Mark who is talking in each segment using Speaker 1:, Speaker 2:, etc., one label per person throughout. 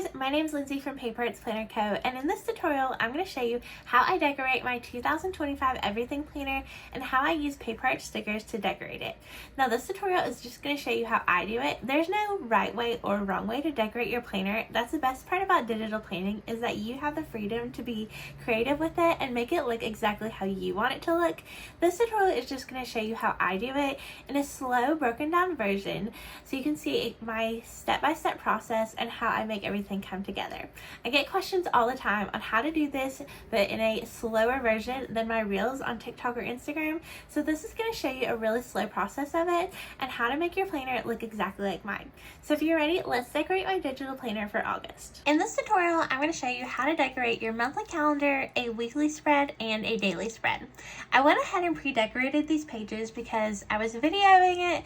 Speaker 1: guys, my name is Lindsay from Paper Arts Planner Co. And in this tutorial, I'm going to show you how I decorate my 2025 Everything Planner and how I use paper art stickers to decorate it. Now this tutorial is just going to show you how I do it. There's no right way or wrong way to decorate your planner. That's the best part about digital planning, is that you have the freedom to be creative with it and make it look exactly how you want it to look. This tutorial is just going to show you how I do it in a slow, broken down version so you can see my step-by-step process and how I make everything come together. I get questions all the time on how to do this, but in a slower version than my reels on TikTok or Instagram. So this is going to show you a really slow process of it and how to make your planner look exactly like mine. So if you're ready, let's decorate my digital planner for August. In this tutorial, I'm going to show you how to decorate your monthly calendar, a weekly spread, and a daily spread. I went ahead and pre-decorated these pages because I was videoing it,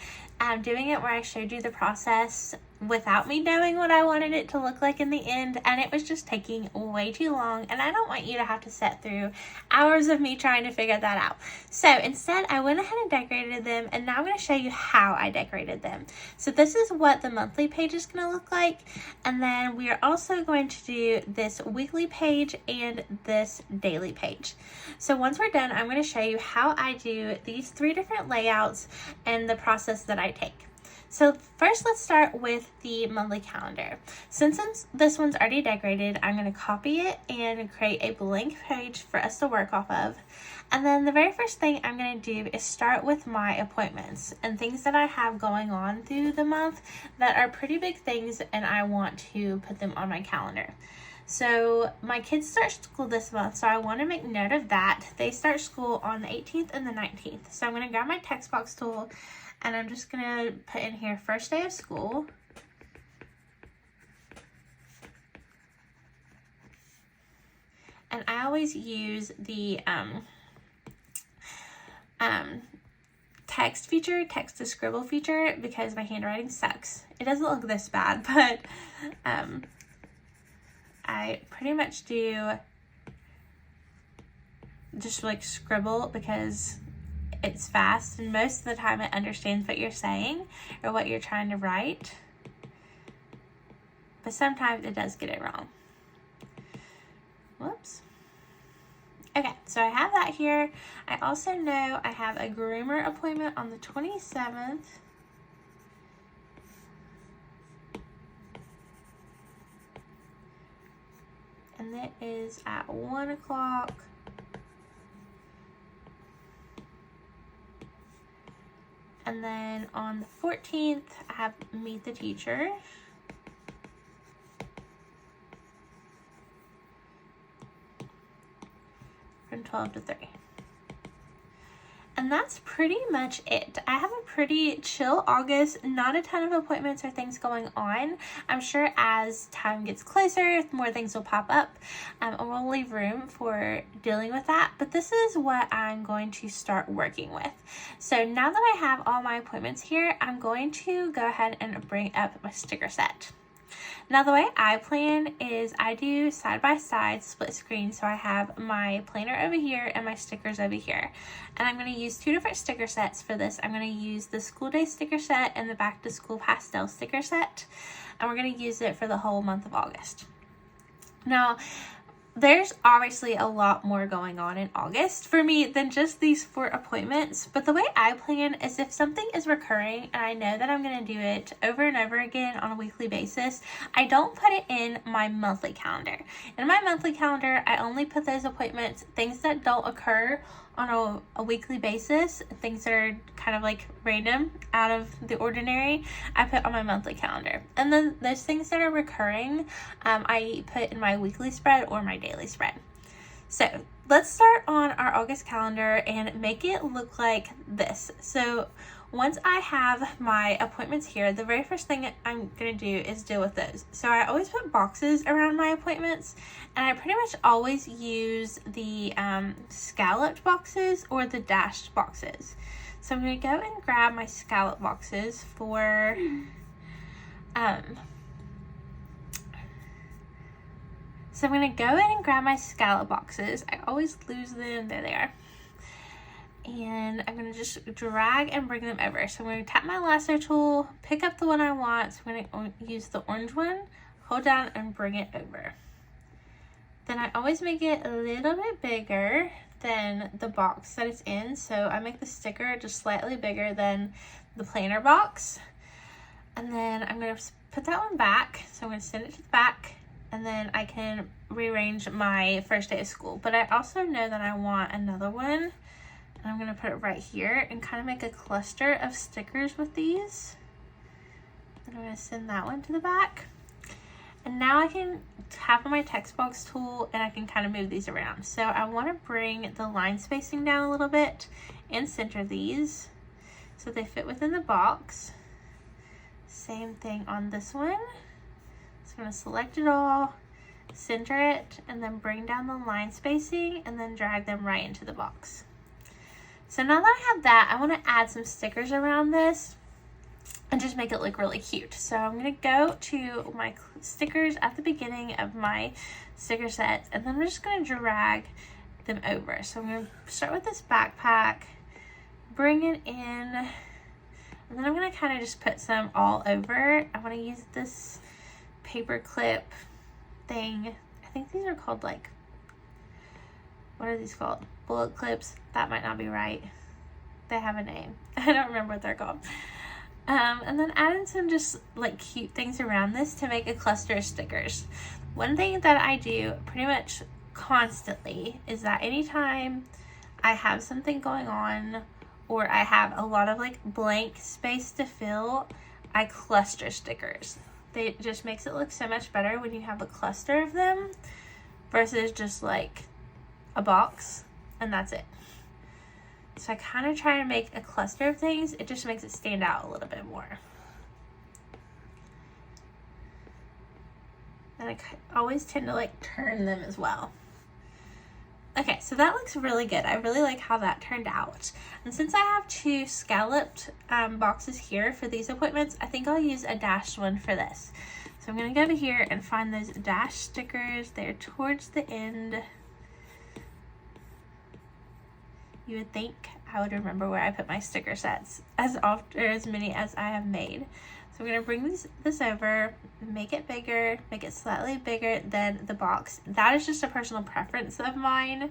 Speaker 1: doing it where I showed you the process without me knowing what I wanted it to look like in the end, and it was just taking way too long, and I don't want you to have to sit through hours of me trying to figure that out. So instead, I went ahead and decorated them, and now I'm going to show you how I decorated them. So this is what the monthly page is going to look like, and then we are also going to do this weekly page and this daily page. So once we're done, I'm going to show you how I do these 3 different layouts and the process that I take. So first, let's start with the monthly calendar. Since this one's already decorated, I'm going to copy it and create a blank page for us to work off of. And then the very first thing I'm going to do is start with my appointments and things that I have going on through the month that are pretty big things, and I want to put them on my calendar. So my kids start school this month, so I want to make note of that. They start school on the 18th and the 19th. So I'm going to grab my text box tool, and I'm just going to put in here first day of school. And I always use the text to scribble feature, because my handwriting sucks. It doesn't look this bad, but I pretty much do just like scribble because it's fast, and most of the time it understands what you're saying or what you're trying to write, but sometimes it does get it wrong. Whoops. Okay, so I have that here. I also know I have a groomer appointment on the 27th. And that is at 1 o'clock. And then on the 14th, I have Meet the Teacher. From 12 to 3. And that's pretty much it. I have a pretty chill August, not a ton of appointments or things going on. I'm sure as time gets closer, more things will pop up, and we'll leave room for dealing with that. But this is what I'm going to start working with. So now that I have all my appointments here, I'm going to go ahead and bring up my sticker set. Now the way I plan is I do side-by-side split screen, so I have my planner over here and my stickers over here. And I'm going to use 2 different sticker sets for this. I'm going to use the school day sticker set and the back to school pastel sticker set. And we're going to use it for the whole month of August. Now, there's obviously a lot more going on in August for me than just these 4 appointments, but the way I plan is if something is recurring and I know that I'm going to do it over and over again on a weekly basis, I don't put it in my monthly calendar. In my monthly calendar, I only put those appointments, things that don't occur on a weekly basis, things that are kind of like random, out of the ordinary, I put on my monthly calendar. And then those things that are recurring, I put in my weekly spread or my daily spread. So let's start on our August calendar and make it look like this. So once I have my appointments here, the very first thing I'm going to do is deal with those. So I always put boxes around my appointments, and I pretty much always use the scalloped boxes or the dashed boxes. So I'm going to go and grab my scallop boxes for So I'm going to go in and grab my scallop boxes. I always lose them. There they are. and I'm going to just drag and bring them over. So I'm going to tap my lasso tool, pick up the one I want. So I'm going to use the orange one, pull down and bring it over. Then I always make it a little bit bigger than the box that it's in. So I make the sticker just slightly bigger than the planner box. And then I'm going to put that one back. So I'm going to send it to the back, and then I can rearrange my first day of school. But I also know that I want another one, and I'm going to put it right here and kind of make a cluster of stickers with these. And I'm going to send that one to the back. And now I can tap on my text box tool and I can kind of move these around. So I want to bring the line spacing down a little bit and center these so they fit within the box. Same thing on this one. So I'm going to select it all, center it, and then bring down the line spacing and then drag them right into the box. So now that I have that, I want to add some stickers around this and just make it look really cute. So I'm going to go to my stickers at the beginning of my sticker set, and then I'm just going to drag them over. So I'm going to start with this backpack, bring it in, and then I'm going to kind of just put some all over. I want to use this paper clip thing. I think these are called, like, what are these called? Bullet clips. That might not be right. They have a name. I don't remember what they're called. And then add in some just like cute things around this to make a cluster of stickers. One thing that I do pretty much constantly is that anytime I have something going on or I have a lot of like blank space to fill, I cluster stickers. It just makes it look so much better when you have a cluster of them versus just like a box and that's it. So I kind of try to make a cluster of things. It just makes it stand out a little bit more. And I always tend to like turn them as well. Okay, so that looks really good. I really like how that turned out. And since I have two scalloped boxes here for these appointments, I think I'll use a dashed one for this. So I'm going to go over here and find those dashed stickers. They're towards the end. You would think I would remember where I put my sticker sets as many as I have made. So I'm going to bring this over, make it bigger, make it slightly bigger than the box. That is just a personal preference of mine.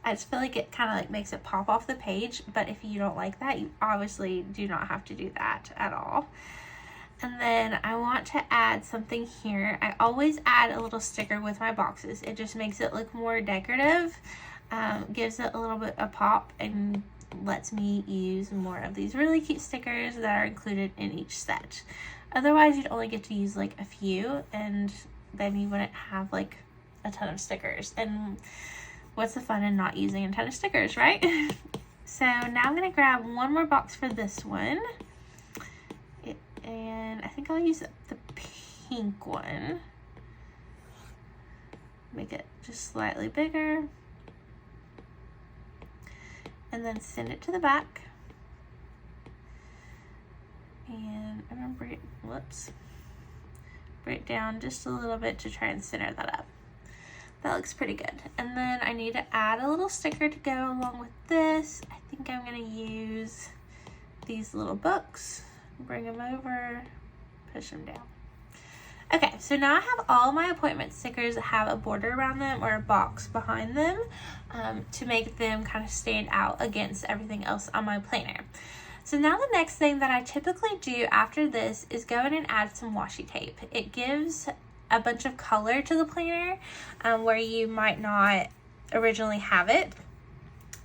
Speaker 1: I just feel like it kind of like makes it pop off the page, but if you don't like that, you obviously do not have to do that at all. And then I want to add something here. I always add a little sticker with my boxes. It just makes it look more decorative. Gives it a little bit of pop and lets me use more of these really cute stickers that are included in each set. Otherwise, you'd only get to use like a few, and then you wouldn't have like a ton of stickers. And what's the fun in not using a ton of stickers, right? So now I'm going to grab one more box for this one. And I think I'll use the pink one. Make it just slightly bigger. And then send it to the back. And I'm going to bring it down just a little bit to try and center that up. That looks pretty good. And then I need to add a little sticker to go along with this. I think I'm going to use these little books. Bring them over, push them down. Okay, so now I have all my appointment stickers that have a border around them or a box behind them to make them kind of stand out against everything else on my planner. So now the next thing that I typically do after this is go in and add some washi tape. It gives a bunch of color to the planner where you might not originally have it.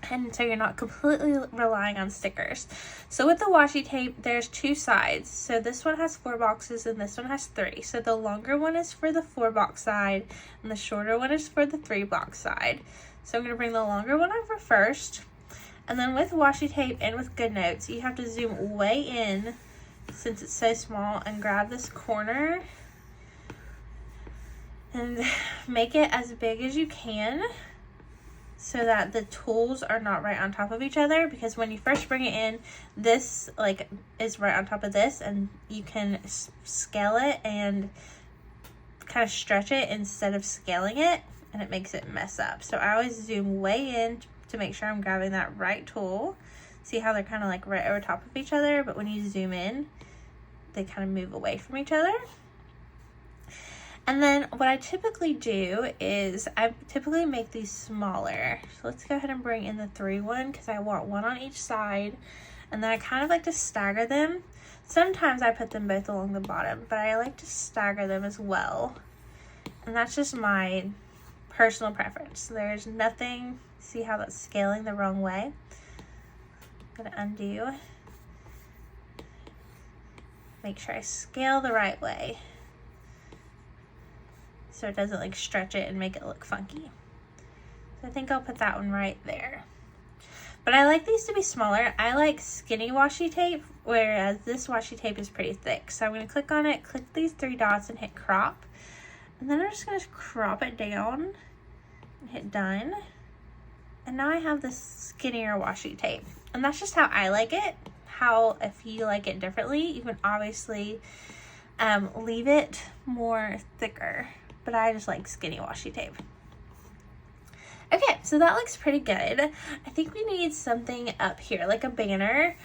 Speaker 1: And so you're not completely relying on stickers. So with the washi tape, there's two sides. So this one has 4 boxes and this one has 3. So the longer one is for the 4 box side and the shorter one is for the 3 box side. So I'm going to bring the longer one over first. And then with washi tape and with GoodNotes, you have to zoom way in since it's so small and grab this corner and make it as big as you can, so that the tools are not right on top of each other, because when you first bring it in, this like is right on top of this, and you can scale it and kind of stretch it instead of scaling it, and it makes it mess up. So I always zoom way in to make sure I'm grabbing that right tool. See how they're kind of like right over top of each other, but when you zoom in, they kind of move away from each other. And then what I typically do is I typically make these smaller. So let's go ahead and bring in the 3 one because I want one on each side. And then I kind of like to stagger them. Sometimes I put them both along the bottom, but I like to stagger them as well. And that's just my personal preference. There's nothing, see how that's scaling the wrong way? I'm gonna undo. Make sure I scale the right way, so it doesn't like stretch it and make it look funky. So I think I'll put that one right there. But I like these to be smaller. I like skinny washi tape, whereas this washi tape is pretty thick. So I'm going to click on it, click these 3 dots and hit crop. And then I'm just going to crop it down and hit done. And now I have this skinnier washi tape. And that's just how I like it. How, if you like it differently, you can obviously leave it more thicker. But I just like skinny washi tape. Okay, so that looks pretty good. I think we need something up here, like a banner.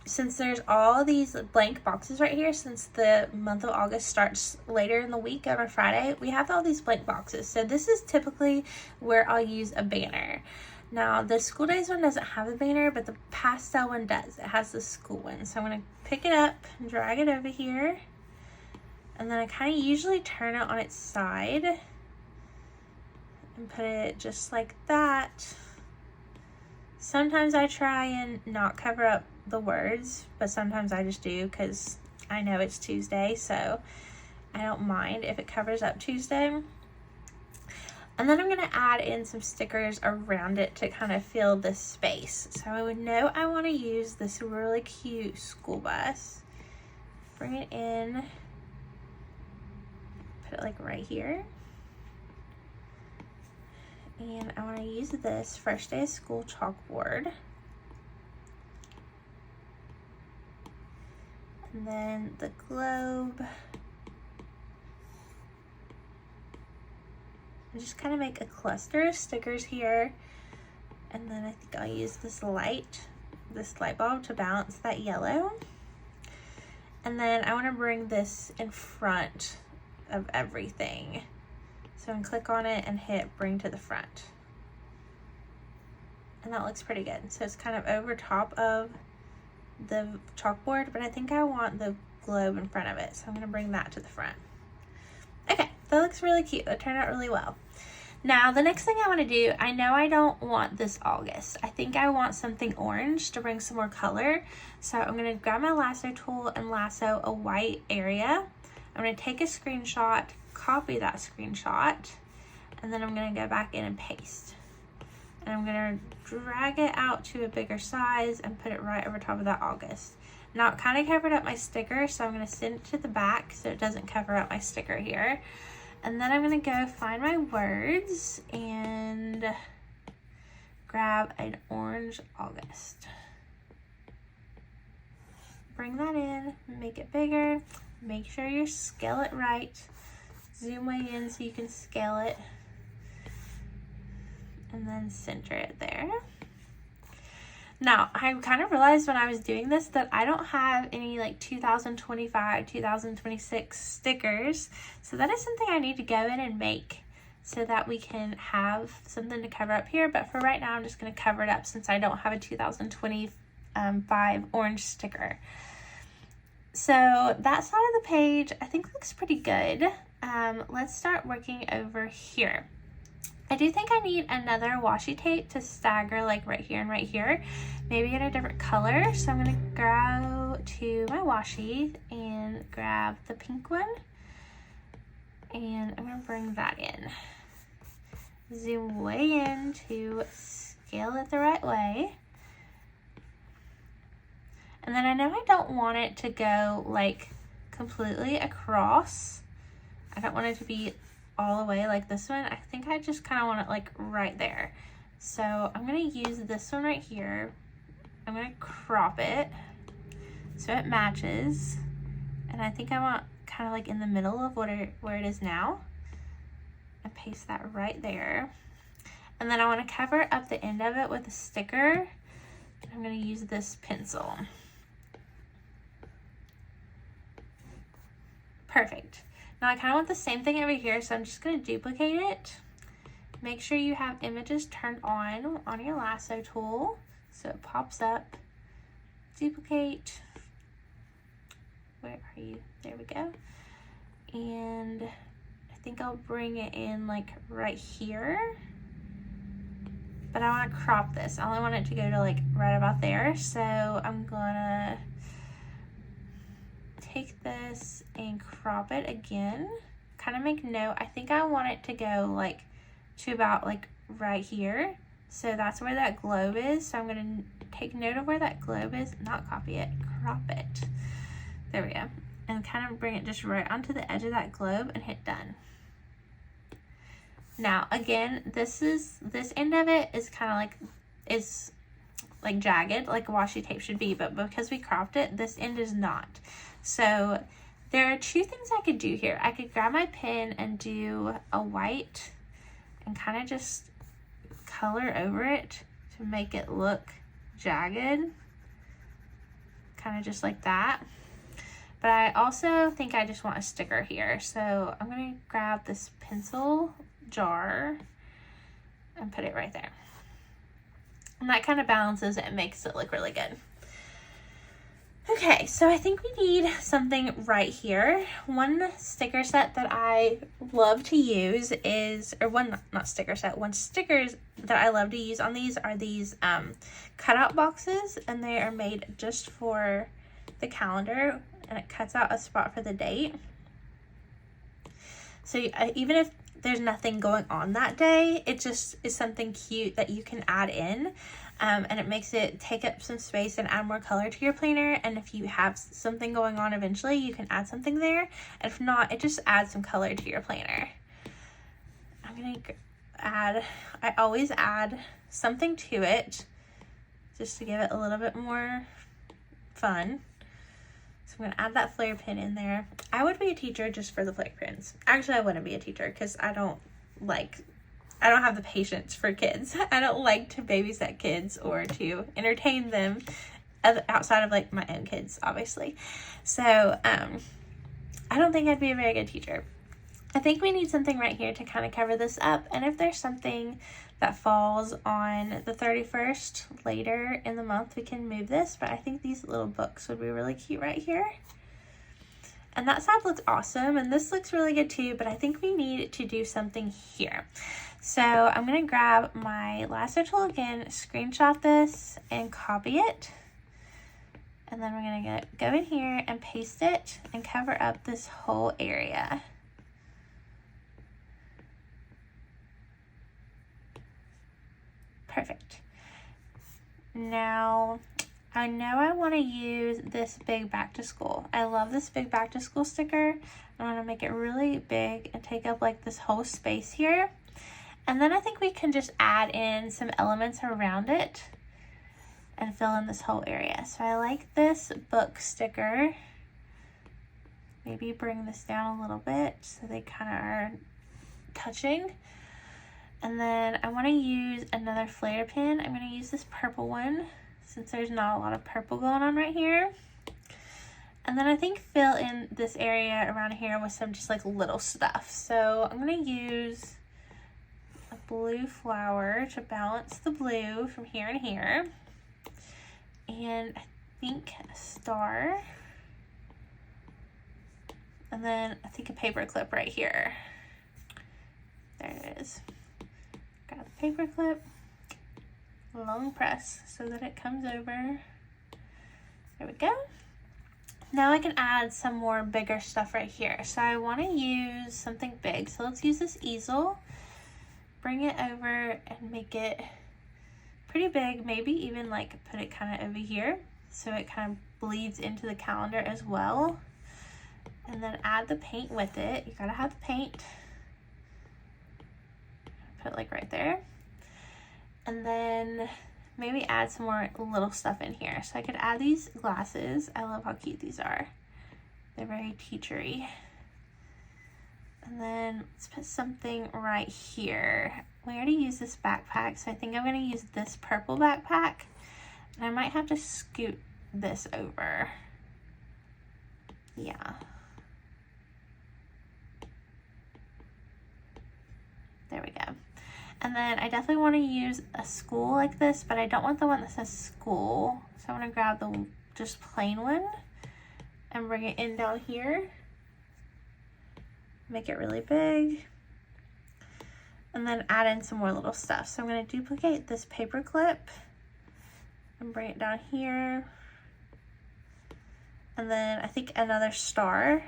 Speaker 1: Since there's all these blank boxes right here, since the month of August starts later in the week on a Friday, we have all these blank boxes. So this is typically where I'll use a banner. Now, the school days one doesn't have a banner, but the pastel one does. It has the school one. So I'm going to pick it up and drag it over here. And then I kind of usually turn it on its side and put it just like that. Sometimes I try and not cover up the words, but sometimes I just do because I know it's Tuesday, so I don't mind if it covers up Tuesday. And then I'm going to add in some stickers around it to kind of fill this space. So I would know I want to use this really cute school bus. Bring it in. Put it like right here. And I want to use this first day of school chalkboard. And then the globe. And just kind of make a cluster of stickers here. And then I think I'll use this light bulb to balance that yellow. And then I want to bring this in front of everything. So I'm going to click on it and hit bring to the front. And that looks pretty good. So it's kind of over top of the chalkboard, but I think I want the globe in front of it. So I'm going to bring that to the front. Okay, that looks really cute. That turned out really well. Now, the next thing I want to do, I know I don't want this August. I think I want something orange to bring some more color. So I'm going to grab my lasso tool and lasso a white area. I'm going to take a screenshot, copy that screenshot, and then I'm going to go back in and paste. And I'm going to drag it out to a bigger size and put it right over top of that August. Now, it kind of covered up my sticker, so I'm going to send it to the back so it doesn't cover up my sticker here. And then I'm going to go find my words and grab an orange August. Bring that in, make it bigger, make sure you scale it right. Zoom way in so you can scale it. And then center it there. Now, I kind of realized when I was doing this that I don't have any like 2025, 2026 stickers. So that is something I need to go in and make so that we can have something to cover up here. But for right now, I'm just going to cover it up since I don't have a 2025 orange sticker. So that side of the page I think looks pretty good. Let's start working over here. I do think I need another washi tape to stagger like right here and right here, maybe in a different color. So I'm going to go to my washi and grab the pink one, and I'm going to bring that in. Zoom way in to scale it the right way. And then I know I don't want it to go like completely across. I don't want it to be all the way like this one. I think I just kind of want it like right there. So I'm going to use this one right here. I'm going to crop it so it matches. And I think I want kind of like in the middle of where it is now. And paste that right there. And then I want to cover up the end of it with a sticker. I'm going to use this pencil. Perfect. Now I kind of want the same thing over here, so I'm just going to duplicate it. Make sure you have images turned on your lasso tool so it pops up. Duplicate. Where are you? There we go. And I think I'll bring it in like right here. But I want to crop this. I only want it to go to like right about there. So I'm gonna take this and crop it again. Kind of make note. I think I want it to go like to about like right here. So that's where that globe is. So I'm gonna take note of where that globe is, not copy it, crop it. There we go. And kind of bring it just right onto the edge of that globe and hit done. Now again, this end of it is kind of like jagged, like washi tape should be, but because we cropped it, this end is not. So there are two things I could do here. I could grab my pen and do a white and kind of just color over it to make it look jagged, kind of just like that. But I also think I just want a sticker here. So I'm going to grab this pencil jar and put it right there. And that kind of balances it and makes it look really good. Okay, so I think we need something right here. One sticker set that I love to use is, or one, not sticker set, one stickers that I love to use on these are these cutout boxes, and they are made just for the calendar, and it cuts out a spot for the date. So even if there's nothing going on that day, it just is something cute that you can add in. And it makes it take up some space and add more color to your planner. And if you have something going on eventually, you can add something there. And if not, it just adds some color to your planner. I'm gonna add, I always add something to it just to give it a little bit more fun. So I'm gonna add that flare pin in there. I would be a teacher just for the flare pins. Actually, I wouldn't be a teacher because I don't have the patience for kids. I don't like to babysit kids or to entertain them outside of like my own kids, obviously. So I don't think I'd be a very good teacher. I think we need something right here to kind of cover this up. And if there's something that falls on the 31st later in the month, we can move this. But I think these little books would be really cute right here. And that side looks awesome, and this looks really good too, but I think we need to do something here. So I'm gonna grab my lasso tool again, screenshot this, and copy it. And then we're gonna go in here and paste it and cover up this whole area. Perfect. Now, I know I want to use this big back to school. I love this big back to school sticker. I want to make it really big and take up like this whole space here. And then I think we can just add in some elements around it and fill in this whole area. So I like this book sticker. Maybe bring this down a little bit so they kind of are touching. And then I want to use another flare pin. I'm going to use this purple one, since there's not a lot of purple going on right here. And then I think fill in this area around here with some just like little stuff. So I'm gonna use a blue flower to balance the blue from here and here. And I think a star. And then I think a paper clip right here. There it is. Got the paper clip. Long press so that it comes over. There we go. Now I can add some more bigger stuff right here. So I want to use something big. So let's use this easel. Bring it over and make it pretty big. Maybe even like put it kind of over here so it kind of bleeds into the calendar as well. And then add the paint with it. You gotta have the paint. Put it like right there. And then maybe add some more little stuff in here. So I could add these glasses. I love how cute these are. They're very teachery. And then let's put something right here. We already used this backpack, so I think I'm gonna use this purple backpack. And I might have to scoot this over. Yeah. There we go. And then I definitely want to use a school like this, but I don't want the one that says school. So I'm going to grab the just plain one and bring it in down here. Make it really big. And then add in some more little stuff. So I'm going to duplicate this paper clip and bring it down here. And then I think another star.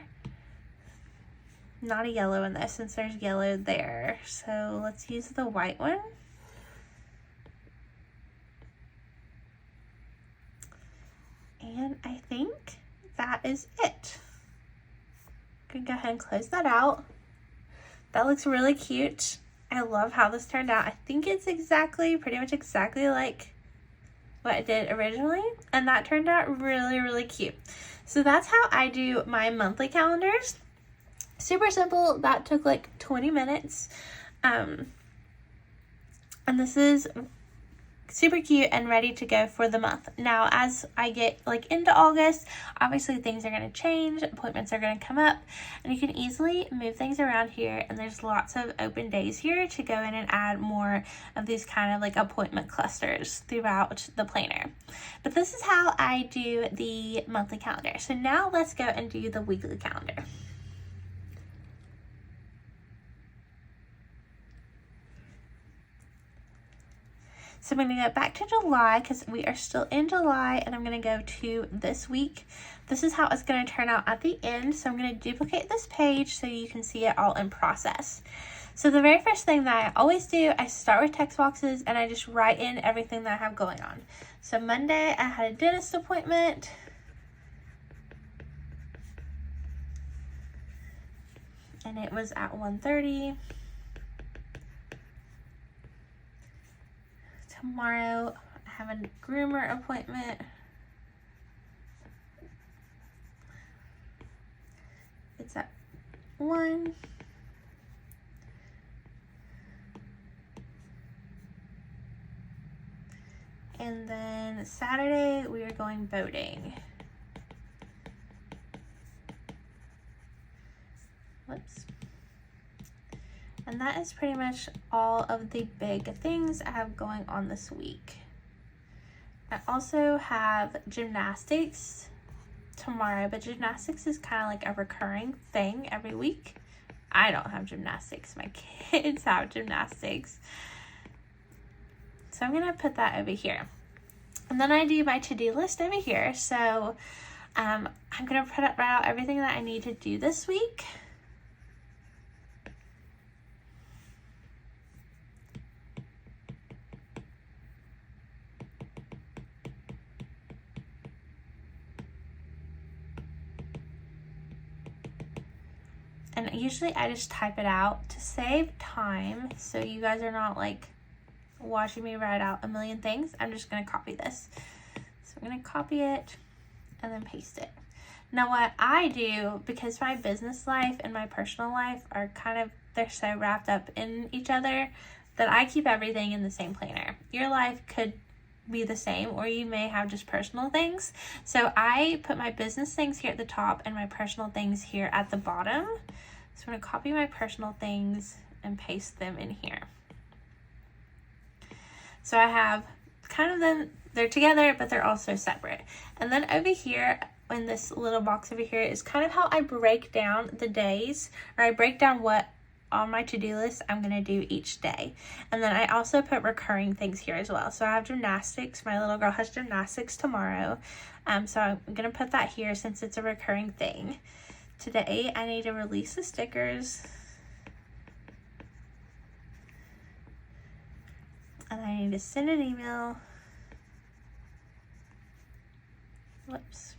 Speaker 1: Not a yellow in this since there's yellow there. So let's use the white one. And I think that is it. I'm gonna go ahead and close that out. That looks really cute. I love how this turned out. I think it's pretty much exactly like what I did originally. And that turned out really, really cute. So that's how I do my monthly calendars. Super simple. That took like 20 minutes. And this is super cute and ready to go for the month. Now, as I get like into August, obviously things are going to change, appointments are going to come up, and you can easily move things around here, and there's lots of open days here to go in and add more of these kind of like appointment clusters throughout the planner. But this is how I do the monthly calendar. So now let's go and do the weekly calendar. So I'm going to go back to July because we are still in July, and I'm going to go to this week. This is how it's going to turn out at the end. So I'm going to duplicate this page so you can see it all in process. So the very first thing that I always do, I start with text boxes and I just write in everything that I have going on. So Monday, I had a dentist appointment. And it was at 1:30. Tomorrow, I have a groomer appointment. It's at 1. And then Saturday, we are going boating. Whoops. And that is pretty much all of the big things I have going on this week. I also have gymnastics tomorrow, but gymnastics is kind of like a recurring thing every week. I don't have gymnastics. My kids have gymnastics. So I'm going to put that over here. And then I do my to-do list over here. So I'm going to write out everything that I need to do this week. And usually I just type it out to save time so you guys are not like watching me write out a million things. I'm just going to copy this. So I'm going to copy it and then paste it. Now what I do, because my business life and my personal life are they're so wrapped up in each other, that I keep everything in the same planner. Your life could be the same, or you may have just personal things. So I put my business things here at the top and my personal things here at the bottom. So I'm going to copy my personal things and paste them in here. So I have they're together, but they're also separate. And then over here, in this little box over here, is kind of how I break down the days, or I break down what on my to-do list I'm going to do each day. And then I also put recurring things here as well. So I have gymnastics. My little girl has gymnastics tomorrow. So I'm going to put that here since it's a recurring thing. Today, I need to release the stickers. And I need to send an email. Whoops.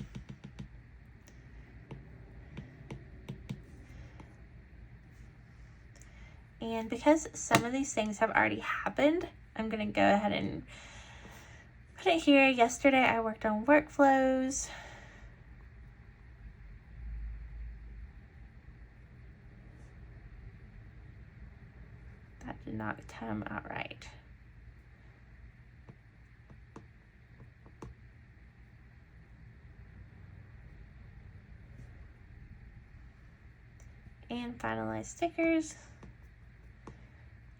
Speaker 1: And because some of these things have already happened, I'm going to go ahead and put it here. Yesterday, I worked on workflows. That did not come out right. And finalize stickers.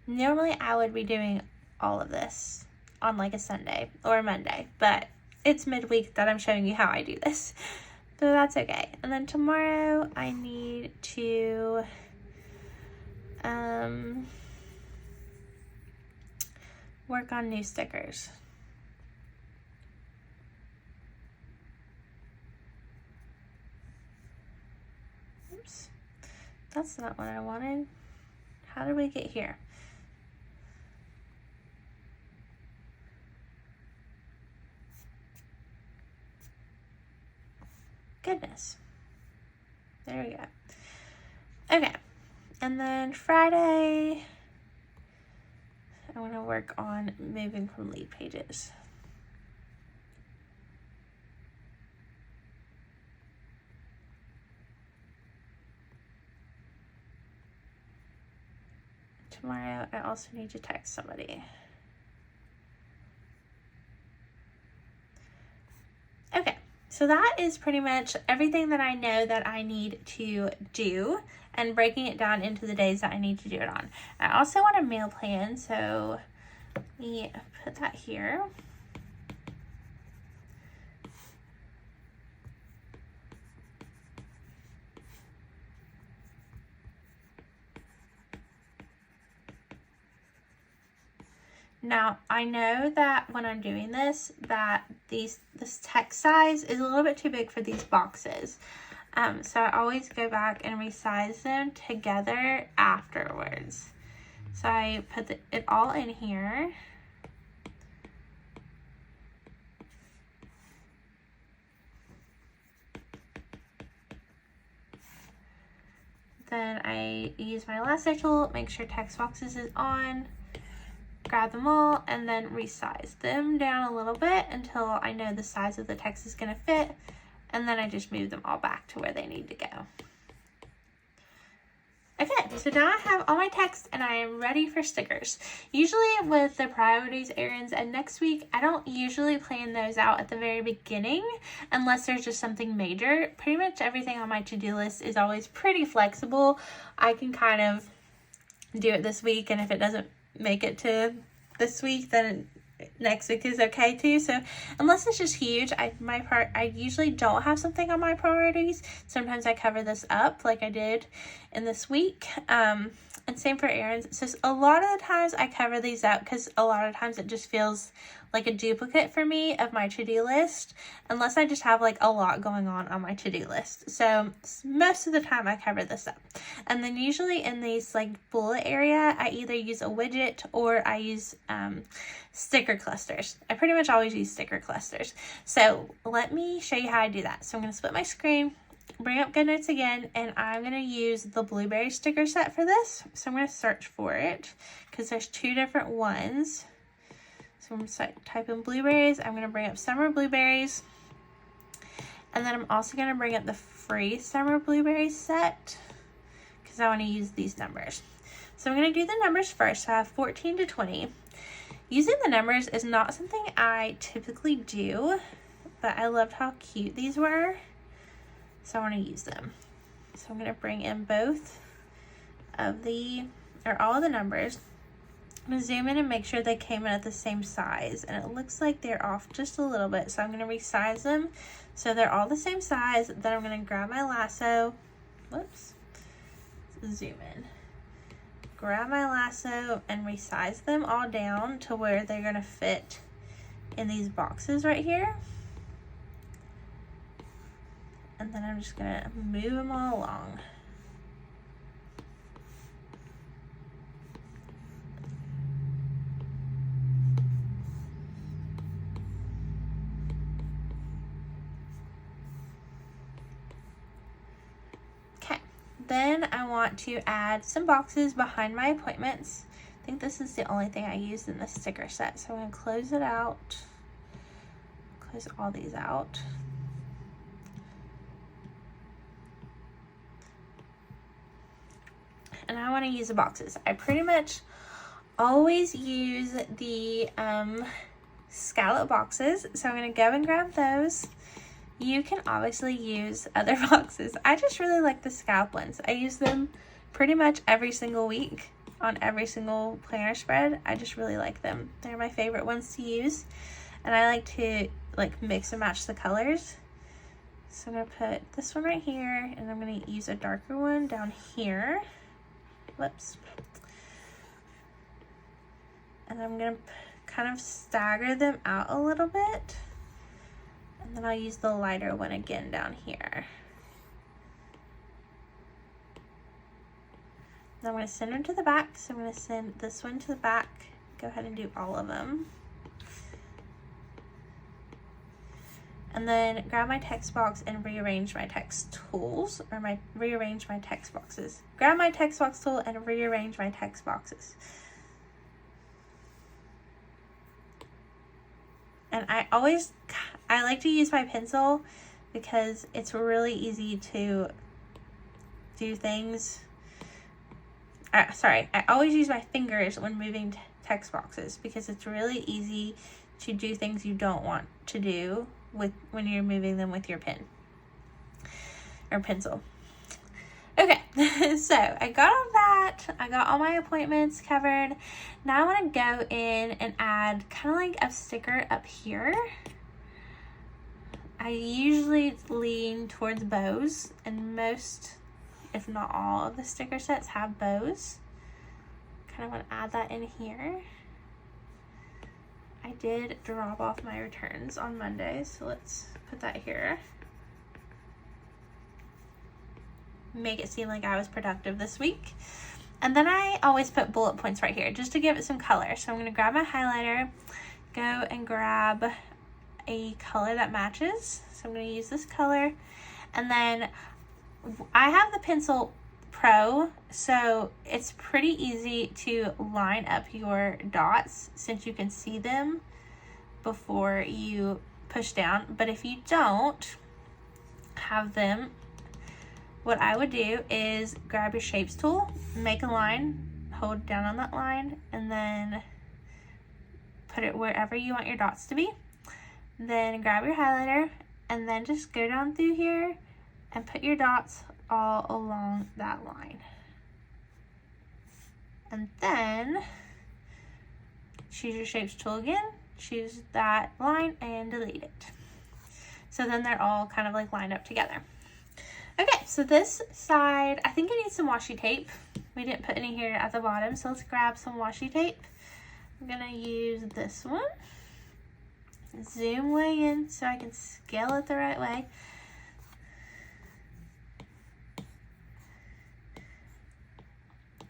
Speaker 1: Normally I would be doing all of this on like a Sunday or a Monday, but it's midweek that I'm showing you how I do this. So that's okay. And then tomorrow I need to work on new stickers. Oops, that's not what I wanted. How did we get here? Goodness. There we go. Okay. And then Friday, I want to work on moving from lead pages. Tomorrow, I also need to text somebody. Okay, so that is pretty much everything that I know that I need to do, and breaking it down into the days that I need to do it on. I also want a meal plan, so let me put that here. Now, I know that when I'm doing this, that this text size is a little bit too big for these boxes. So I always go back and resize them together afterwards. So I put it all in here. Then I use my lasso tool, make sure text boxes is on. Grab them all and then resize them down a little bit until I know the size of the text is going to fit, and then I just move them all back to where they need to go. Okay, so now I have all my text and I am ready for stickers. Usually with the priorities, errands, and next week, I don't usually plan those out at the very beginning unless there's just something major. Pretty much everything on my to-do list is always pretty flexible. I can kind of do it this week, and if it doesn't make it to this week, then next week is okay too. So unless it's just huge, I usually don't have something on my priorities. Sometimes I cover this up like I did in this week. And same for errands. So a lot of the times I cover these up because a lot of times it just feels like a duplicate for me of my to-do list, unless I just have like a lot going on my to-do list. So most of the time I cover this up. And then usually in these like bullet area, I either use a widget or I use sticker clusters. I pretty much always use sticker clusters. So let me show you how I do that. So I'm going to split my screen, bring up GoodNotes again, and I'm going to use the blueberry sticker set for this. So I'm going to search for it because there's two different ones. So I'm going to type in blueberries. I'm going to bring up summer blueberries. And then I'm also going to bring up the free summer blueberry set because I want to use these numbers. So I'm going to do the numbers first. So I have 14 to 20. Using the numbers is not something I typically do, but I loved how cute these were. So I want to use them. So I'm going to bring in both of all of the numbers. I'm going to zoom in and make sure they came in at the same size. And it looks like they're off just a little bit. So I'm going to resize them so they're all the same size. Then I'm going to grab my lasso. Whoops. Zoom in. Grab my lasso and resize them all down to where they're going to fit in these boxes right here. And then I'm just going to move them all along. Then I want to add some boxes behind my appointments. I think this is the only thing I used in this sticker set. So I'm going to close it out. Close all these out. And I want to use the boxes. I pretty much always use the scallop boxes. So I'm going to go and grab those. You can obviously use other boxes. I just really like the scallop ones. I use them pretty much every single week. on every single planner spread. I just really like them. They're my favorite ones to use. And I like to like mix and match the colors. So I'm going to put this one right here, and I'm going to use a darker one down here. Whoops. And I'm going to kind of stagger them out a little bit. And then I'll use the lighter one again down here. Now I'm going to send them to the back, so I'm going to send this one to the back. Go ahead and do all of them. And then grab my text box and rearrange my text tools, or rearrange my text boxes. Grab my text box tool and rearrange my text boxes. And I like to use my pencil because it's really easy to do things. I always use my fingers when moving text boxes because it's really easy to do things you don't want to do when you're moving them with your pen or pencil. Okay, so I got all that. I got all my appointments covered. Now I want to go in and add kind of like a sticker up here. I usually lean towards bows, and most, if not all, of the sticker sets have bows. Kind of want to add that in here. I did drop off my returns on Monday, so let's put that here. Make it seem like I was productive this week. And then I always put bullet points right here just to give it some color. So I'm going to grab my highlighter, go and grab a color that matches. So I'm going to use this color. And then I have the Pencil Pro, so it's pretty easy to line up your dots since you can see them before you push down. But if you don't have them, what I would do is grab your shapes tool, make a line, hold down on that line, and then put it wherever you want your dots to be. Then grab your highlighter and then just go down through here and put your dots all along that line. And then choose your shapes tool again, choose that line and delete it. So then they're all kind of like lined up together. Okay, so this side, I think it needs some washi tape. We didn't put any here at the bottom, so let's grab some washi tape. I'm gonna use this one. Zoom way in so I can scale it the right way.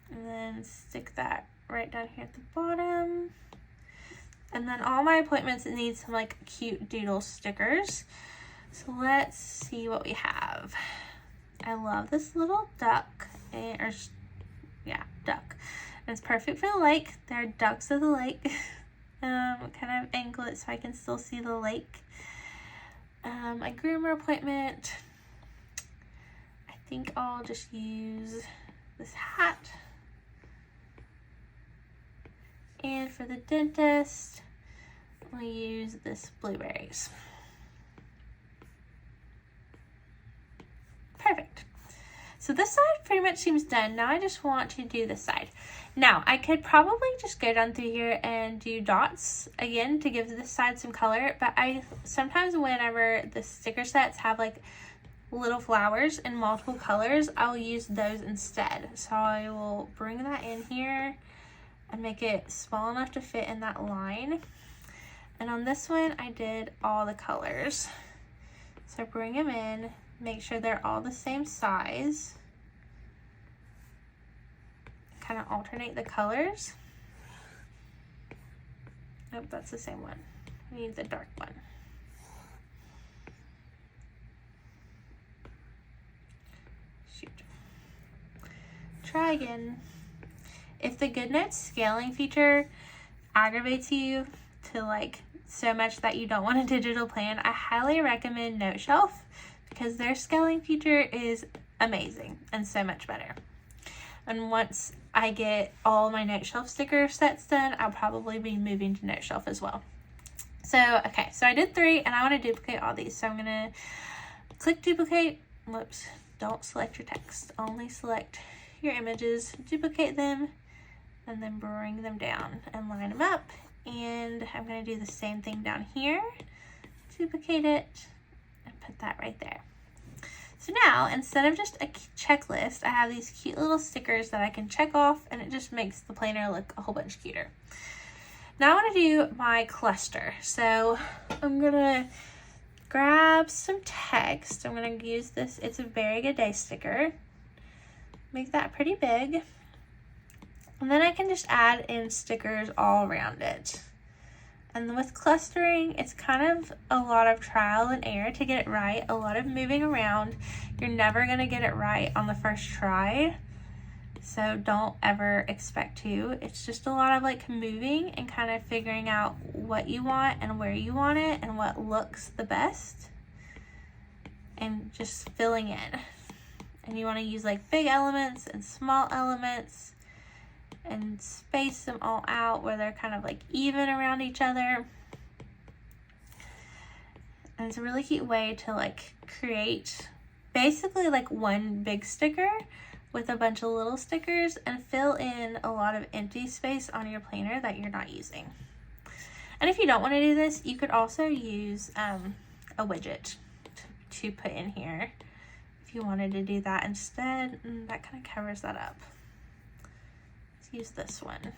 Speaker 1: And then stick that right down here at the bottom. And then all my appointments need some like cute doodle stickers. So let's see what we have. I love this little duck, duck. And it's perfect for the lake. There are ducks of the lake. Kind of angle it so I can still see the lake. My groomer appointment. I think I'll just use this hat. And for the dentist, we'll use this blueberries. Perfect. So this side pretty much seems done. Now I just want to do this side. Now I could probably just go down through here and do dots again to give this side some color, but I sometimes whenever the sticker sets have like little flowers in multiple colors, I'll use those instead. So I will bring that in here and make it small enough to fit in that line. And on this one, I did all the colors. So bring them in, make sure they're all the same size. Kind of alternate the colors. Nope, that's the same one. We need the dark one. Shoot. Try again. If the GoodNotes scaling feature aggravates you to like so much that you don't want a digital plan, I highly recommend NoteShelf because their scaling feature is amazing and so much better. And once I get all my NoteShelf sticker sets done, I'll probably be moving to NoteShelf as well. So, okay, so I did 3 and I want to duplicate all these. So I'm going to click duplicate. Whoops, don't select your text. Only select your images, duplicate them, and then bring them down and line them up. And I'm going to do the same thing down here, duplicate it, and put that right there. So now, instead of just a checklist, I have these cute little stickers that I can check off, and it just makes the planner look a whole bunch cuter. Now I want to do my cluster. So I'm going to grab some text. I'm going to use this It's a Very Good Day sticker. Make that pretty big. And then I can just add in stickers all around it. And with clustering, it's kind of a lot of trial and error to get it right, a lot of moving around. You're never gonna get it right on the first try, so don't ever expect to. It's just a lot of like moving and kind of figuring out what you want and where you want it and what looks the best, and just filling in. And you wanna use like big elements and small elements, and space them all out where they're kind of like even around each other. And it's a really cute way to like create basically like one big sticker with a bunch of little stickers and fill in a lot of empty space on your planner that you're not using. And if you don't want to do this, you could also use a widget to put in here if you wanted to do that instead. That kind of covers that up. Use this one.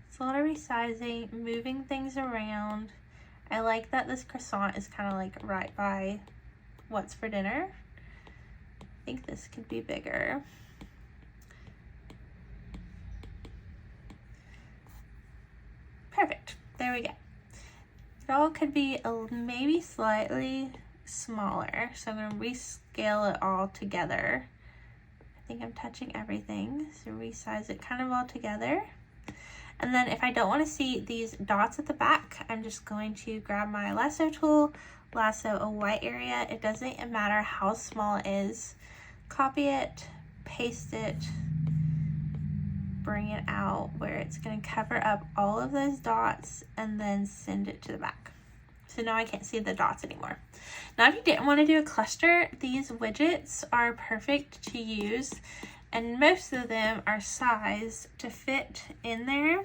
Speaker 1: It's a lot of resizing, moving things around. I like that this croissant is kind of like right by what's for dinner. I think this could be bigger. Perfect. There we go. It all could be maybe slightly smaller, so I'm going to rescale it all together. I think I'm touching everything, so resize it kind of all together. And then if I don't want to see these dots at the back, I'm just going to grab my lasso tool, lasso a white area. It doesn't matter how small it is. Copy it, paste it, bring it out where it's going to cover up all of those dots, and then send it to the back. So now I can't see the dots anymore. Now if you didn't want to do a cluster, these widgets are perfect to use, and most of them are sized to fit in there.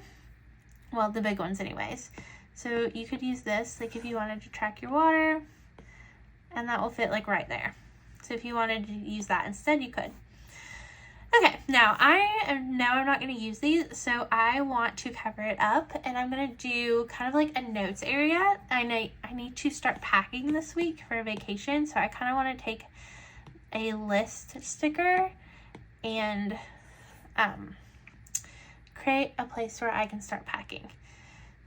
Speaker 1: Well, the big ones anyways. So you could use this, like if you wanted to track your water, and that will fit like right there. So if you wanted to use that instead, you could. Okay, now I'm not going to use these, so I want to cover it up, and I'm going to do kind of like a notes area. I need to start packing this week for vacation, so I kind of want to take a list sticker and create a place where I can start packing.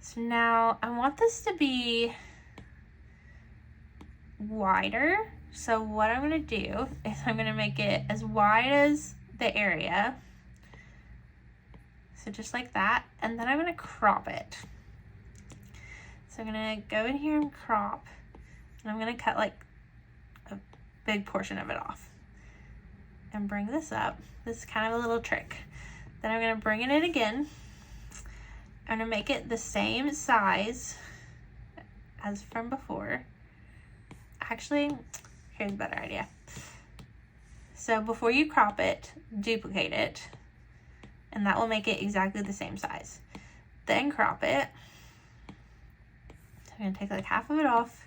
Speaker 1: So now I want this to be wider, so what I'm going to do is I'm going to make it as wide as the area, so just like that, and then I'm going to crop it. So I'm going to go in here and crop, and I'm going to cut like a big portion of it off and bring this up. This is kind of a little trick. Then I'm going to bring it in again. I'm going to make it the same size as from before. Actually, here's a better idea. So before you crop it, duplicate it, and that will make it exactly the same size. Then crop it. So I'm going to take like half of it off,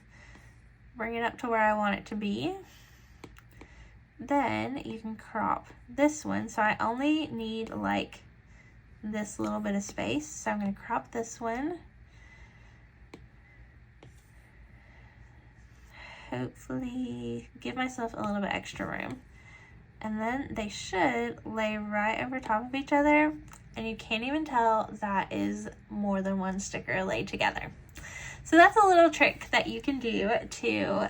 Speaker 1: bring it up to where I want it to be. Then you can crop this one. So I only need like this little bit of space. So I'm going to crop this one. Hopefully give myself a little bit extra room. And then they should lay right over top of each other, and you can't even tell that is more than one sticker laid together. So that's a little trick that you can do to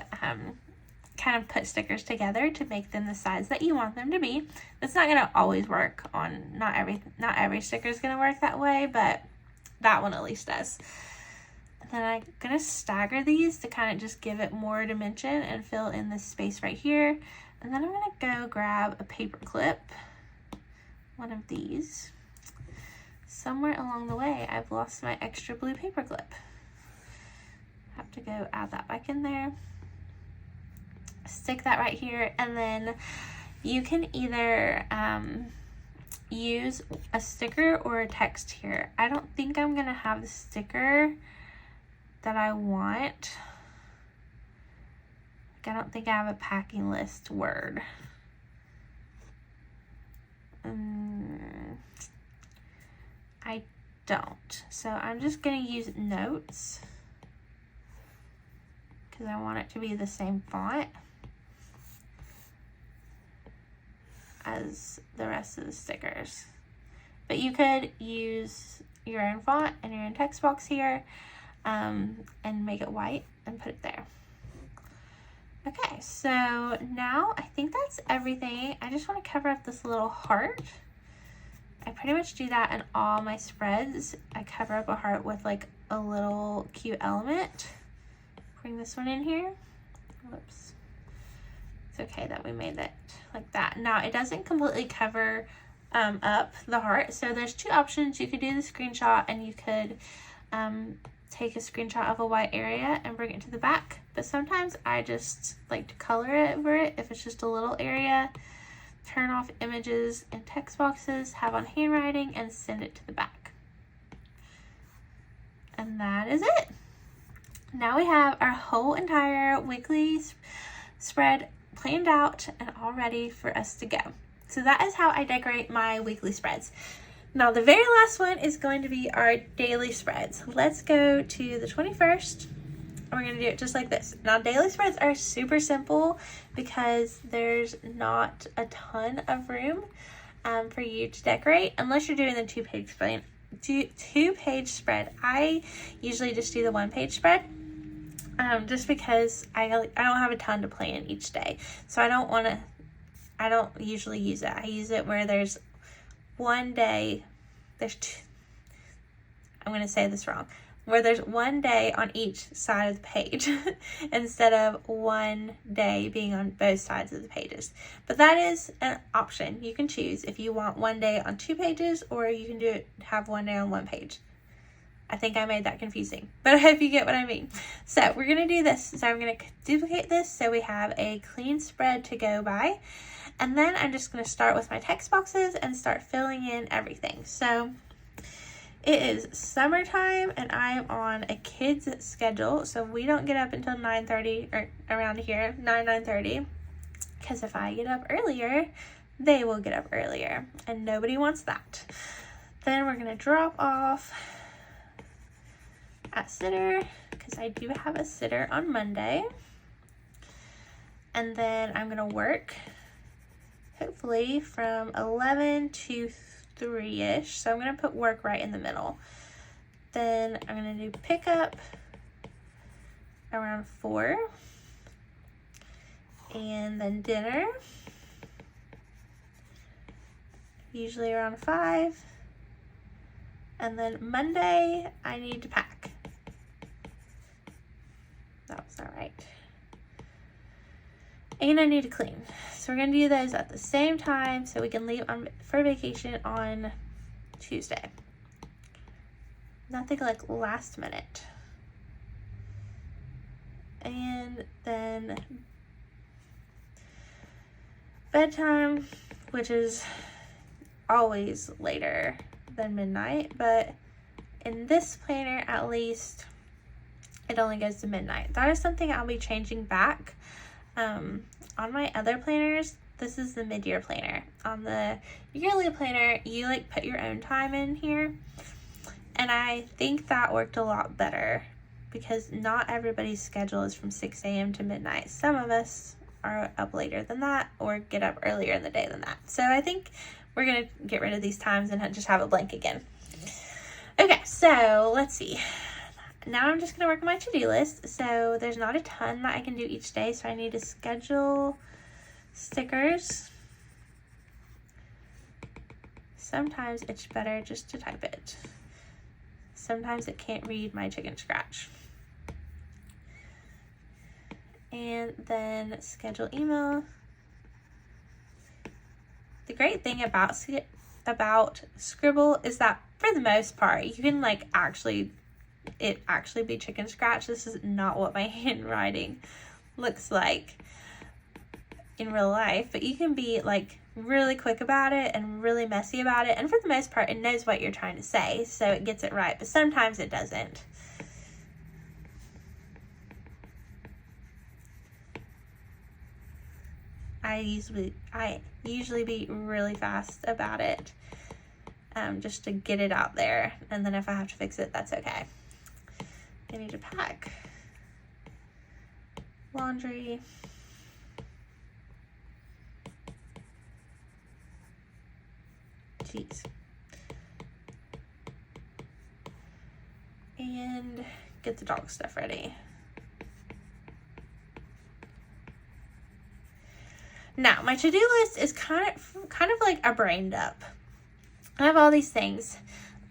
Speaker 1: kind of put stickers together to make them the size that you want them to be. It's not going to always work on, not every sticker is going to work that way, but that one at least does. And then I'm going to stagger these to kind of just give it more dimension and fill in this space right here. And then I'm going to go grab a paper clip, one of these. Somewhere along the way, I've lost my extra blue paper clip. Have to go add that back in there. stick that right here, and then you can either use a sticker or a text here. I don't think I'm gonna have the sticker that I want. I don't think I have a packing list word. I don't. So I'm just going to use notes because I want it to be the same font as the rest of the stickers. But you could use your own font and your own text box here and make it white and put it there. Okay, so now I think that's everything. I just want to cover up this little heart. I pretty much do that in all my spreads. I cover up a heart with like a little cute element. Bring this one in here. Whoops. It's okay that we made it like that. Now it doesn't completely cover up the heart. So there's two options. You could do the screenshot and you could take a screenshot of a white area and bring it to the back. But sometimes I just like to color it over it if it's just a little area. Turn off images and text boxes, have on handwriting, and send it to the back. And that is it. Now we have our whole entire weekly spread planned out and all ready for us to go. So that is how I decorate my weekly spreads. Now the very last one is going to be our daily spreads. Let's go to the 21st. We're going to do it just like this. Now daily spreads are super simple because there's not a ton of room for you to decorate unless you're doing the two-page spread. I usually just do the one-page spread just because I don't have a ton to plan each day. So I don't usually use it. I use it where there's one day, I'm going to say this wrong, where there's one day on each side of the page instead of one day being on both sides of the pages. But that is an option. You can choose if you want one day on 2 pages or you can have one day on 1 page. I think I made that confusing, but I hope you get what I mean. So we're going to do this. So I'm going to duplicate this so we have a clean spread to go by. And then I'm just going to start with my text boxes and start filling in everything. So it is summertime and I am on a kid's schedule. So we don't get up until 9:30 or around here, 9:30. Because if I get up earlier, they will get up earlier. And nobody wants that. Then we're going to drop off at sitter because I do have a sitter on Monday. And then I'm going to work hopefully from 11 to 3-ish. So I'm going to put work right in the middle. Then I'm going to do pickup around 4. And then dinner usually around 5. And then Monday I need to pack. That was all right. And I need to clean. So we're going to do those at the same time so we can leave for vacation on Tuesday. Nothing like last minute. And then bedtime, which is always later than midnight, but in this planner at least it only goes to midnight. That is something I'll be changing back. On my other planners, this is the mid-year planner. On the yearly planner, you like put your own time in here. And I think that worked a lot better because not everybody's schedule is from 6 a.m. to midnight. Some of us are up later than that or get up earlier in the day than that. So I think we're going to get rid of these times and just have it blank again. Okay, so let's see. Now I'm just going to work on my to-do list. So there's not a ton that I can do each day. So I need to schedule stickers. Sometimes it's better just to type it. Sometimes it can't read my chicken scratch. And then schedule email. The great thing about Scribble is that for the most part, you can like actually be chicken scratch. This is not what my handwriting looks like. in real life, but you can be like really quick about it and really messy about it, and for the most part it knows what you're trying to say, so it gets it right, but sometimes it doesn't. I usually be really fast about it, just to get it out there, and then if I have to fix it, that's okay. I need to pack laundry. Jeez. And get the dog stuff ready. Now, my to-do list is kind of like a brain dump. I have all these things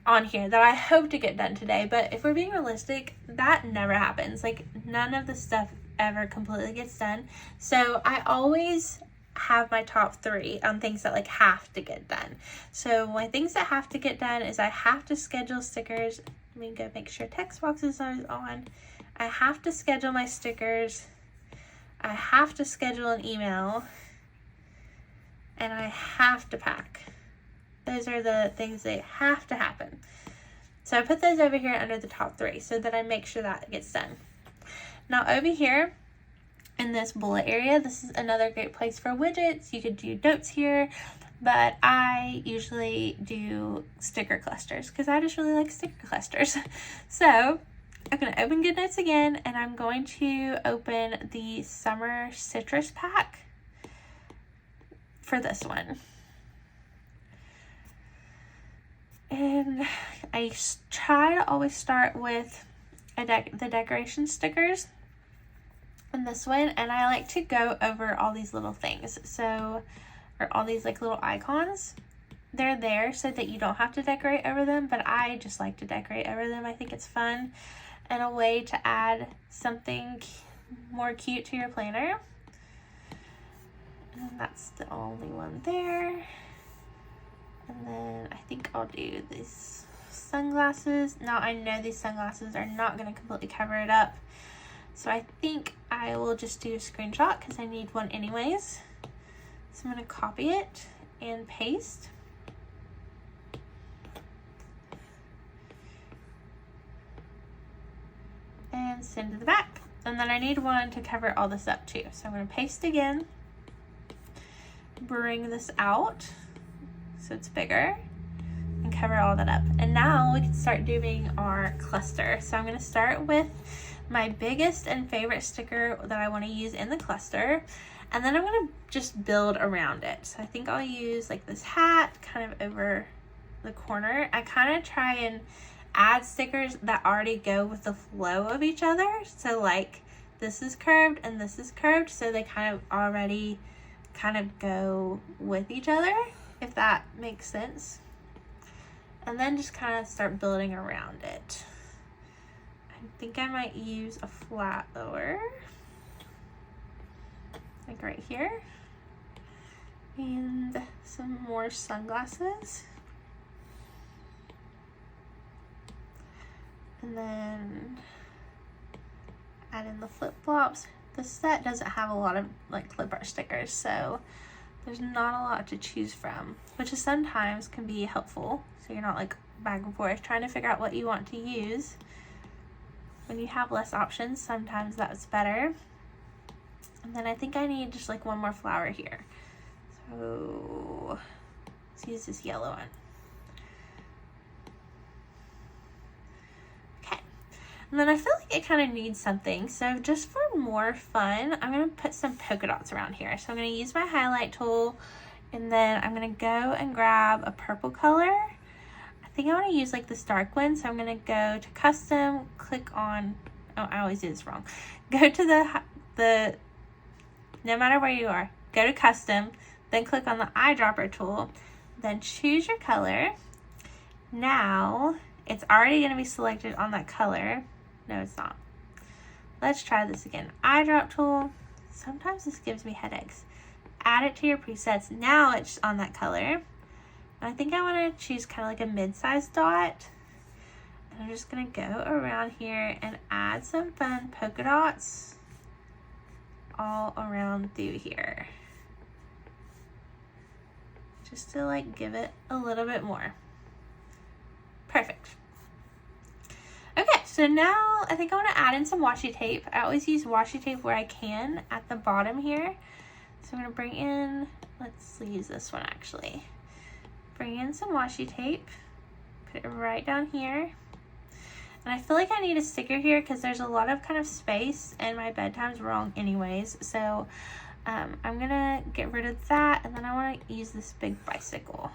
Speaker 1: on here that I hope to get done today, but if we're being realistic, that never happens. Like, none of the stuff ever completely gets done. So I always have my top 3 on things that like have to get done. So my things that have to get done is I have to schedule stickers. Let me go make sure text boxes are on. I have to schedule my stickers. I have to schedule an email. And I have to pack. Those are the things that have to happen. So I put those over here under the top 3 so that I make sure that gets done. Now over here in this bullet area, this is another great place for widgets. You could do notes here, but I usually do sticker clusters because I just really like sticker clusters. So I'm going to open GoodNotes again, and I'm going to open the Summer Citrus Pack for this one. And I try to always start with the decoration stickers in this one, and I like to go over all these little things. So, or all these like little icons. They're there so that you don't have to decorate over them, but I just like to decorate over them. I think it's fun and a way to add something more cute to your planner. And that's the only one there. And then I think I'll do these sunglasses. Now I know these sunglasses are not going to completely cover it up, so I think I will just do a screenshot because I need one anyways. So I'm going to copy it and paste. And send to the back. And then I need one to cover all this up too. So I'm going to paste again. Bring this out so it's bigger and cover all that up. And now we can start doing our cluster. So I'm going to start with my biggest and favorite sticker that I want to use in the cluster, and then I'm going to just build around it. So I think I'll use like this hat kind of over the corner. I kind of try and add stickers that already go with the flow of each other. So like this is curved and this is curved, so they kind of already kind of go with each other, if that makes sense. And then just kind of start building around it. I think I might use a flat lower, like right here, and some more sunglasses. And then add in the flip-flops. This set doesn't have a lot of like clip art stickers, so there's not a lot to choose from, which is sometimes can be helpful, so you're not like back and forth trying to figure out what you want to use. When you have less options, sometimes that's better. And then I think I need just like one more flower here, so let's use this yellow one. And then I feel like it kind of needs something. So just for more fun, I'm going to put some polka dots around here. So I'm going to use my highlight tool, and then I'm going to go and grab a purple color. I think I want to use like this dark one. So I'm going to go to custom, click on, oh, I always do this wrong. Go to the no matter where you are, go to custom, then click on the eyedropper tool, then choose your color. Now it's already going to be selected on that color. No, it's not. Let's try this again. Eyedrop tool. Sometimes this gives me headaches. Add it to your presets. Now it's on that color. I think I want to choose kind of like a mid-sized dot. And I'm just going to go around here and add some fun polka dots all around through here. just to like give it a little bit more. Perfect. Okay, so now I think I want to add in some washi tape. I always use washi tape where I can at the bottom here. So I'm going to bring in, let's use this one actually. Bring in some washi tape, put it right down here. And I feel like I need a sticker here because there's a lot of kind of space and my bedtime's wrong anyways. So I'm going to get rid of that, and then I want to use this big bicycle.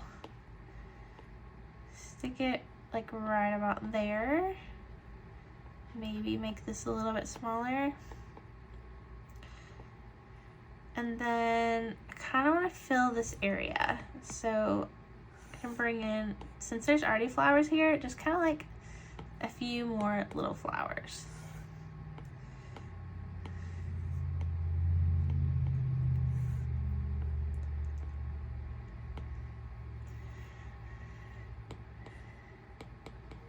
Speaker 1: Stick it like right about there. Maybe make this a little bit smaller. And then I kind of want to fill this area. So I can bring in, since there's already flowers here, just kind of like a few more little flowers.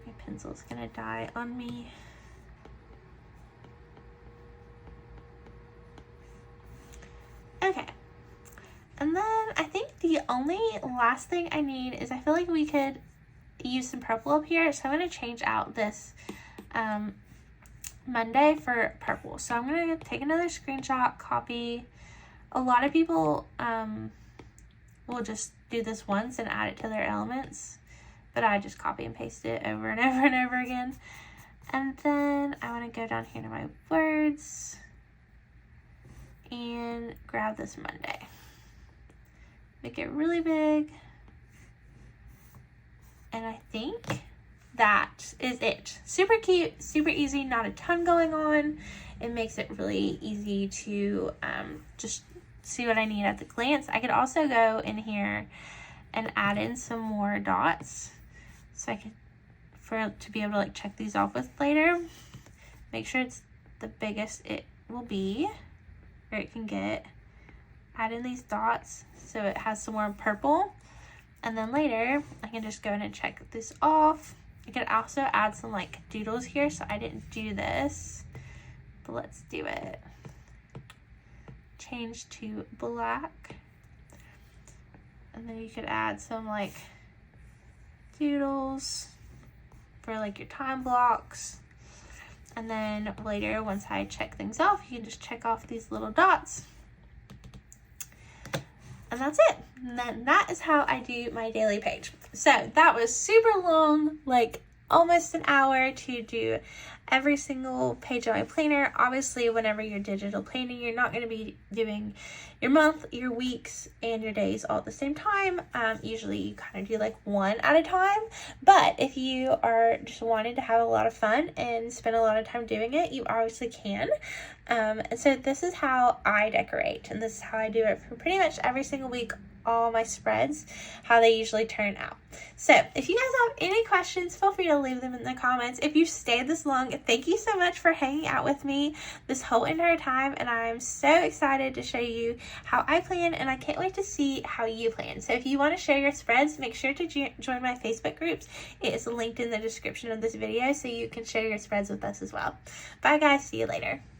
Speaker 1: My pencil's gonna die on me. Okay, and then I think the only last thing I need is I feel like we could use some purple up here, so I'm going to change out this Monday for purple. So I'm going to take another screenshot, copy. A lot of people will just do this once and add it to their elements, but I just copy and paste it over and over and over again. And then I want to go down here to my words and grab this Monday. Make it really big. And I think that is it. Super cute, super easy, not a ton going on. It makes it really easy to just see what I need at the glance. I could also go in here and add in some more dots, so I could, to be able to like check these off with later. Make sure it's the biggest it will be, or it can get. Add in these dots so it has some more purple. And then later, I can just go in and check this off. I could also add some like doodles here, so I didn't do this, but let's do it. Change to black. And then you could add some like doodles for like your time blocks. And then later, once I check things off, you can just check off these little dots. And that's it. And then that is how I do my daily page. So that was super long, like almost an hour to do every single page of my planner. Obviously, whenever you're digital planning, you're not going to be doing your month, your weeks, and your days all at the same time. Usually you kind of do like one at a time. But if you are just wanting to have a lot of fun and spend a lot of time doing it, you obviously can. And so this is how I decorate, and this is how I do it for pretty much every single week, all my spreads, how they usually turn out. So if you guys have any questions, feel free to leave them in the comments. If you stayed this long, thank you so much for hanging out with me this whole entire time, and I'm so excited to show you how I plan, and I can't wait to see how you plan. So if you want to share your spreads, make sure to join my Facebook groups. It is linked in the description of this video, so you can share your spreads with us as well. Bye guys, see you later.